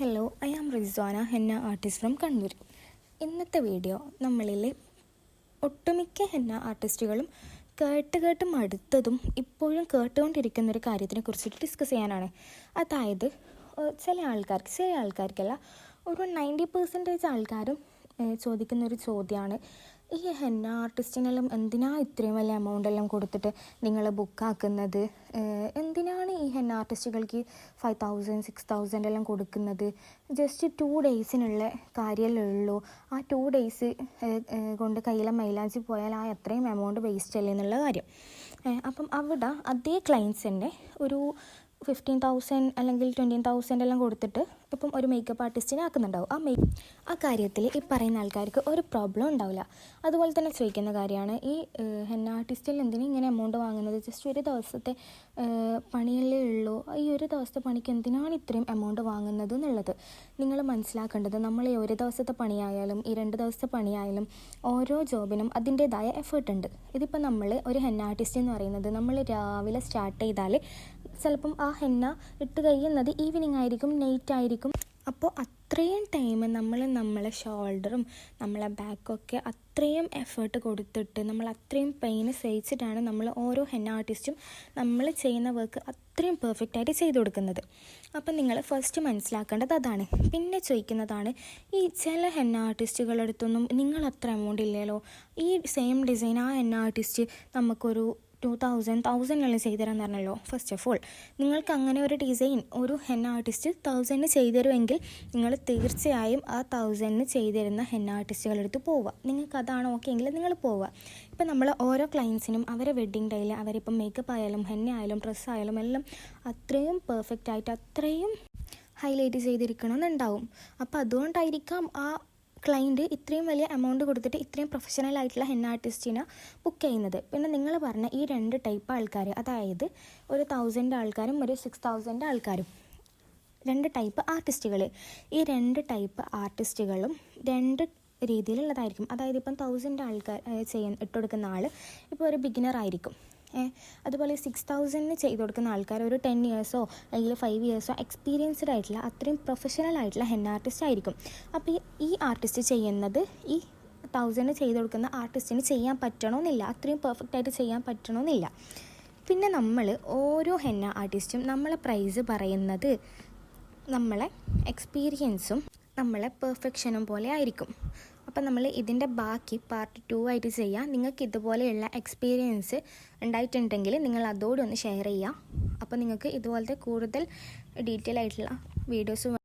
Hello, I am Rizwana, henna artist from Kannur. ഇന്നത്തെ video നമ്മളിലെ ഒട്ടുമിക്ക henna ആർട്ടിസ്റ്റുകളും കേട്ട് മടുത്തതും ഇപ്പോഴും കേട്ടുകൊണ്ടിരിക്കുന്നൊരു കാര്യത്തിനെ കുറിച്ചിട്ട് ഡിസ്കസ് ചെയ്യാനാണ്. അതായത് ചില ആൾക്കാർക്കല്ല, ഒരു 90% ആൾക്കാരും ചോദിക്കുന്നൊരു ചോദ്യമാണ്, ഈ ഹെന്ന ആർട്ടിസ്റ്റിനെല്ലാം എന്തിനാ ഇത്രയും വലിയ എമൗണ്ടെല്ലാം കൊടുത്തിട്ട് നിങ്ങൾ ബുക്കാക്കുന്നത്? എന്തിനാണ് ഈ ഹെന്ന ആർട്ടിസ്റ്റുകൾക്ക് 5000 6000 എല്ലാം കൊടുക്കുന്നത്? ജസ്റ്റ് 2 ഡേയ്സിനുള്ള കാര്യമല്ലേ ഉള്ളൂ. ആ 2 ഡേയ്സ് കൊണ്ട് കയ്യിലെ മൈലാഞ്ചി പോയാൽ ആ എത്രയും എമൗണ്ട് വേസ്റ്റ് അല്ലേ എന്നുള്ള കാര്യം. അപ്പം അവിടെ അതേ ക്ലയൻസിൻ്റെ ഒരു 15,000 അല്ലെങ്കിൽ 20,000 എല്ലാം കൊടുത്തിട്ട് ഇപ്പം ഒരു മേക്കപ്പ് ആർട്ടിസ്റ്റിനെ ആക്കുന്നുണ്ടാവും. ആ കാര്യത്തിൽ ഈ പറയുന്ന ആൾക്കാർക്ക് ഒരു പ്രോബ്ലം ഉണ്ടാവില്ല. അതുപോലെ തന്നെ ചോദിക്കുന്ന കാര്യമാണ്, ഈ ഹെന്ന ആർട്ടിസ്റ്റിൽ എന്തിനും ഇങ്ങനെ എമൗണ്ട് വാങ്ങുന്നത്? ജസ്റ്റ് ഒരു ദിവസത്തെ പണിയല്ലേ ഉള്ളൂ, ഈ ഒരു ദിവസത്തെ പണിക്ക് എന്തിനാണ് ഇത്രയും എമൗണ്ട് വാങ്ങുന്നത് എന്നുള്ളത് നിങ്ങൾ മനസ്സിലാക്കേണ്ടത്. നമ്മൾ ഈ ഒരു ദിവസത്തെ പണിയായാലും ഈ 2 ദിവസത്തെ പണിയായാലും ഓരോ ജോബിനും അതിൻ്റേതായ എഫേർട്ട് ഉണ്ട്. ഇതിപ്പോൾ നമ്മൾ ഒരു ഹെന്ന ആർട്ടിസ്റ്റ് എന്ന് പറയുന്നത് നമ്മൾ രാവിലെ സ്റ്റാർട്ട് ചെയ്താൽ ചിലപ്പം ആ ഹെന്ന ഇട്ട് കഴിയുന്നത് ഈവനിങ് ആയിരിക്കും, നൈറ്റ് ആയിരിക്കും. അപ്പോൾ അത്രയും ടൈം നമ്മളെ ഷോൾഡറും നമ്മളെ ബാക്കൊക്കെ അത്രയും എഫേർട്ട് കൊടുത്തിട്ട് നമ്മൾ അത്രയും പെയിന് സഹിച്ചിട്ടാണ് നമ്മൾ ഓരോ ഹെന്ന ആർട്ടിസ്റ്റും നമ്മൾ ചെയ്യുന്ന വർക്ക് അത്രയും പെർഫെക്റ്റായിട്ട് ചെയ്തു കൊടുക്കുന്നത്. അപ്പം നിങ്ങൾ ഫസ്റ്റ് മനസ്സിലാക്കേണ്ടത് അതാണ്. പിന്നെ ചോദിക്കുന്നതാണ്, ഈ ചില ഹെന്ന ആർട്ടിസ്റ്റുകളുടെ അടുത്തൊന്നും നിങ്ങൾ അത്ര എമൗണ്ട് ഇല്ലല്ലോ, ഈ സെയിം ഡിസൈൻ ആ ഹെന്ന ആർട്ടിസ്റ്റ് നമുക്കൊരു 1000 എല്ലാം ചെയ്തു തരാമെന്ന് പറഞ്ഞല്ലോ. ഫസ്റ്റ് ഓഫ് ഓൾ, നിങ്ങൾക്ക് അങ്ങനെ ഒരു ഡിസൈൻ ഒരു ഹെന്ന ആർട്ടിസ്റ്റ് 1000 ചെയ്തു തരുമെങ്കിൽ നിങ്ങൾ തീർച്ചയായും ആ 1000 ചെയ്തു തരുന്ന ഹെന്ന ആർട്ടിസ്റ്റുകളുടെ അടുത്ത് പോവുക. നിങ്ങൾക്ക് അതാണ് ഓക്കെ എങ്കിൽ നിങ്ങൾ പോവുക. ഇപ്പം നമ്മൾ ഓരോ ക്ലയൻസിനും അവരെ വെഡ്ഡിങ് ഡേയിൽ അവരിപ്പം മേക്കപ്പ് ആയാലും ഹെന്ന ആയാലും ഡ്രസ്സായാലും എല്ലാം അത്രയും പെർഫെക്റ്റായിട്ട് അത്രയും ഹൈലൈറ്റ് ചെയ്തിരിക്കണമെന്നുണ്ടാവും. അപ്പോൾ അതുകൊണ്ടായിരിക്കാം ആ ക്ലയൻറ്റ് ഇത്രയും വലിയ എമൗണ്ട് കൊടുത്തിട്ട് ഇത്രയും പ്രൊഫഷണൽ ആയിട്ടുള്ള ഹെന്ന ആർട്ടിസ്റ്റിനെ ബുക്ക് ചെയ്യുന്നത്. പിന്നെ നിങ്ങൾ പറഞ്ഞ ഈ 2 ടൈപ്പ് ആൾക്കാർ, അതായത് ഒരു 1000 ആൾക്കാരും ഒരു 6000 ആൾക്കാരും, 2 ടൈപ്പ് ആർട്ടിസ്റ്റുകൾ. ഈ 2 ടൈപ്പ് ആർട്ടിസ്റ്റുകളും 2 രീതിയിലുള്ളതായിരിക്കും. അതായത് ഇപ്പം 1000 ആൾക്കാർ ഇട്ടുകൊടുക്കുന്ന ആൾ ഇപ്പോൾ ഒരു ബിഗിനർ ആയിരിക്കും. അതുപോലെ 6000 ചെയ്ത് കൊടുക്കുന്ന ആൾക്കാർ ഒരു 10 ഇയേഴ്സോ അല്ലെങ്കിൽ 5 ഇയേഴ്സോ എക്സ്പീരിയൻസ്ഡ് ആയിട്ടുള്ള അത്രയും പ്രൊഫഷണൽ ആയിട്ടുള്ള ഹെന്ന ആർട്ടിസ്റ്റ് ആയിരിക്കും. അപ്പോൾ ഈ ആർട്ടിസ്റ്റ് ചെയ്യുന്നത് ഈ 1000 ചെയ്ത് കൊടുക്കുന്ന ആർട്ടിസ്റ്റിന് ചെയ്യാൻ പറ്റണമെന്നില്ല, അത്രയും പെർഫെക്റ്റായിട്ട് ചെയ്യാൻ പറ്റണമെന്നില്ല. പിന്നെ നമ്മൾ ഓരോ ഹെന്ന ആർട്ടിസ്റ്റും നമ്മളെ പ്രൈസ് പറയുന്നത് നമ്മളെ എക്സ്പീരിയൻസും നമ്മളെ പെർഫെക്ഷനും പോലെ ആയിരിക്കും. അപ്പം നമ്മൾ ഇതിൻ്റെ ബാക്കി പാർട്ട് 2 ആയിട്ട് ചെയ്യാം. നിങ്ങൾക്ക് ഇതുപോലെയുള്ള എക്സ്പീരിയൻസ് ഉണ്ടായിട്ടുണ്ടെങ്കിൽ നിങ്ങൾ അതോടൊന്ന് ഷെയർ ചെയ്യുക. അപ്പോൾ നിങ്ങൾക്ക് ഇതുപോലത്തെ കൂടുതൽ ഡീറ്റെയിൽ ആയിട്ടുള്ള വീഡിയോസ്